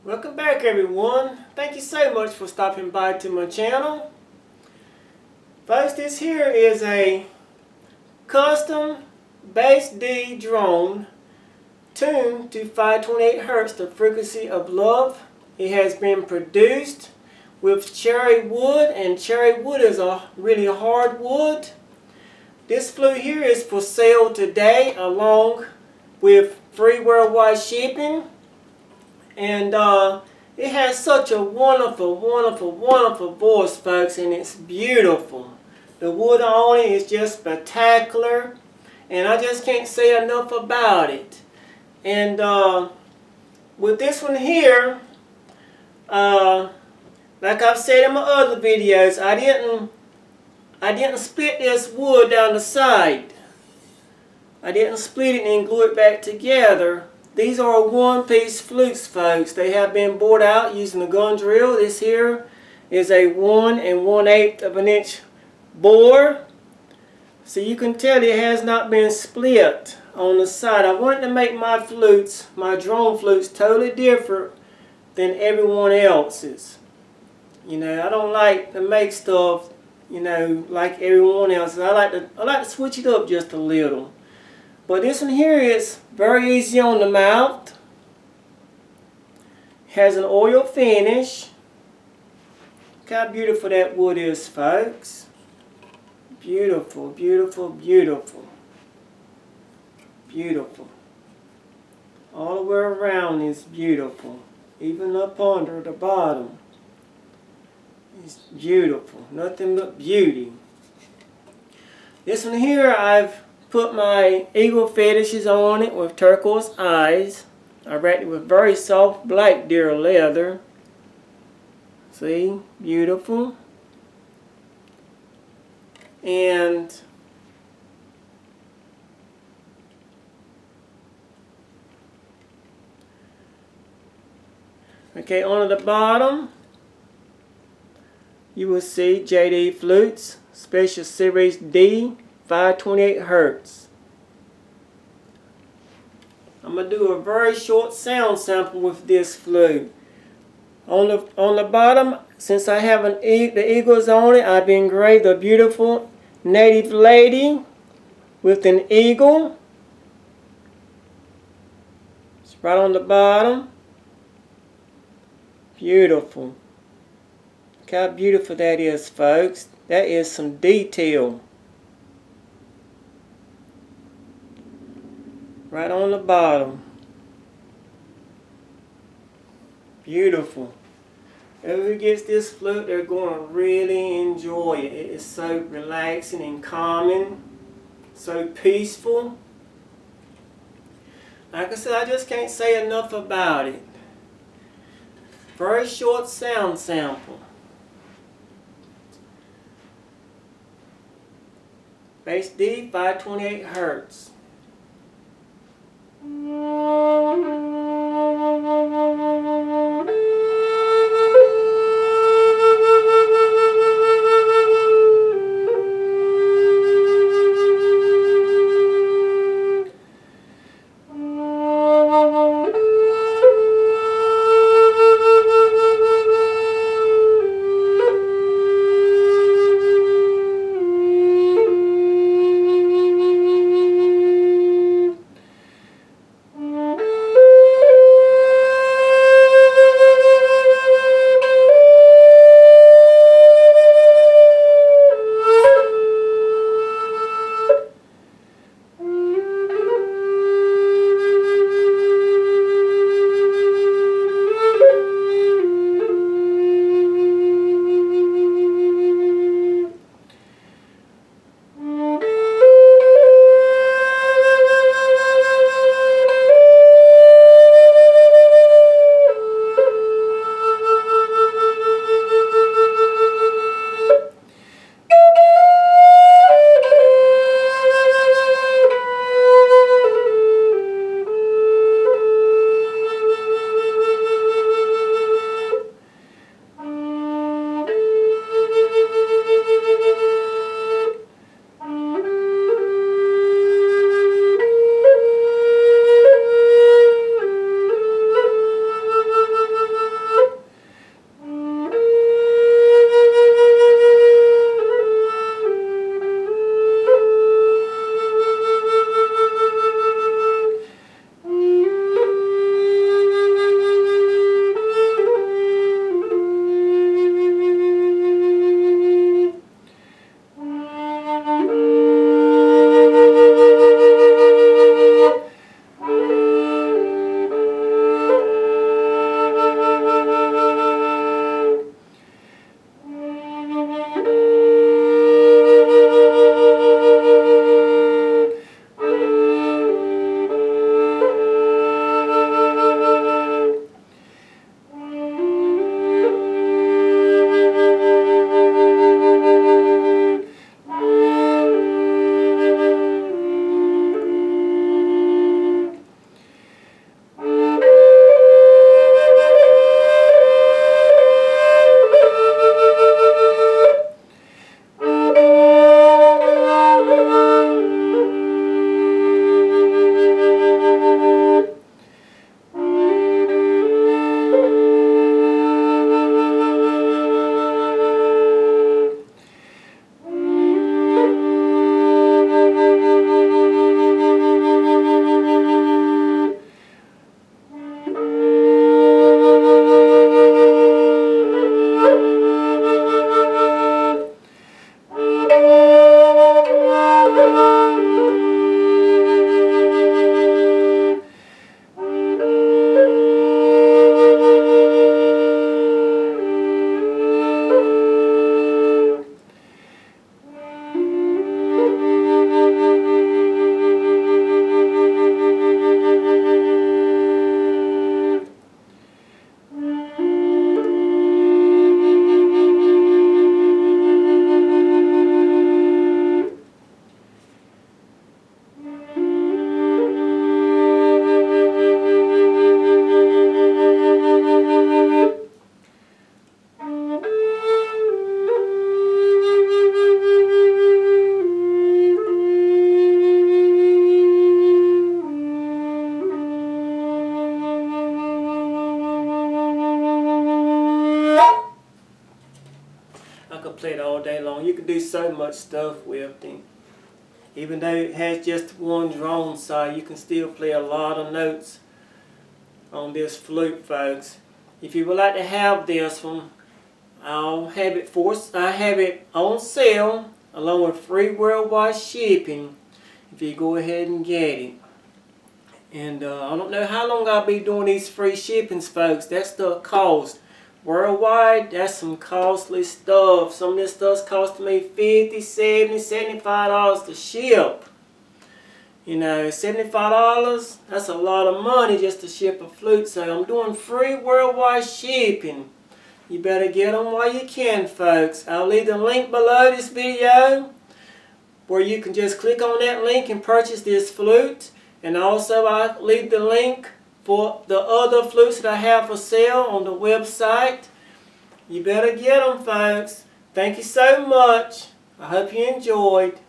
Welcome back everyone. Thank you so much for stopping by to my channel. Folks, this here is a custom bass D drone tuned to 528 Hz, the frequency of love. It has been produced with cherry wood, and cherry wood is a really hard wood. This flute here is for sale today along with free worldwide shipping. And it has such a wonderful voice, folks, and it's beautiful. The wood on it is just spectacular, and I just can't say enough about it. And with this one here, like I've said in my other videos, I didn't split this wood down the side. I didn't split it and glue it back together. These are one-piece flutes, folks. They have been bored out using a gun drill. This here is a 1 1/8 of an inch bore. So you can tell it has not been split on the side. I wanted to make my flutes, my drone flutes, totally different than everyone else's. You know, I don't like to make stuff, you know, like everyone else. I like to switch it up just a little. But this one here is very easy on the mouth. Has an oil finish. Look how beautiful that wood is, folks. Beautiful, beautiful, beautiful. Beautiful. All the way around is beautiful. Even up under the bottom. It's beautiful. Nothing but beauty. This one here, I've put my eagle fetishes on it with turquoise eyes. I wrapped it with very soft black deer leather. See? Beautiful. And okay, on the bottom you will see jdflutes Special Series D 528 Hz. I'm going to do a very short sound sample with this flute. On the bottom, since I have the eagles on it, I've engraved a beautiful native lady with an eagle. It's right on the bottom. Beautiful. Look how beautiful that is, folks. That is some detail. Right on the bottom. Beautiful. Whoever gets this flute, they're going to really enjoy it. It is so relaxing and calming. So peaceful. Like I said, I just can't say enough about it. Very short sound sample. Bass D 528 Hz. play it all day long. You can do so much stuff with it. Even though it has just one drone side, you can still play a lot of notes on this flute, folks. If you would like to have this one, I have it on sale along with free worldwide shipping if you go ahead and get it. And I don't know how long I'll be doing these free shippings, folks. That stuff costs. Worldwide, that's some costly stuff. Some of this stuff's costing me $50, $70, $75 to ship. You know, $75, that's a lot of money just to ship a flute. So I'm doing free worldwide shipping. You better get them while you can, folks. I'll leave the link below this video where you can just click on that link and purchase this flute. And also I'll leave the link for the other flutes that I have for sale on the website. You better get them, folks. Thank you so much. I hope you enjoyed.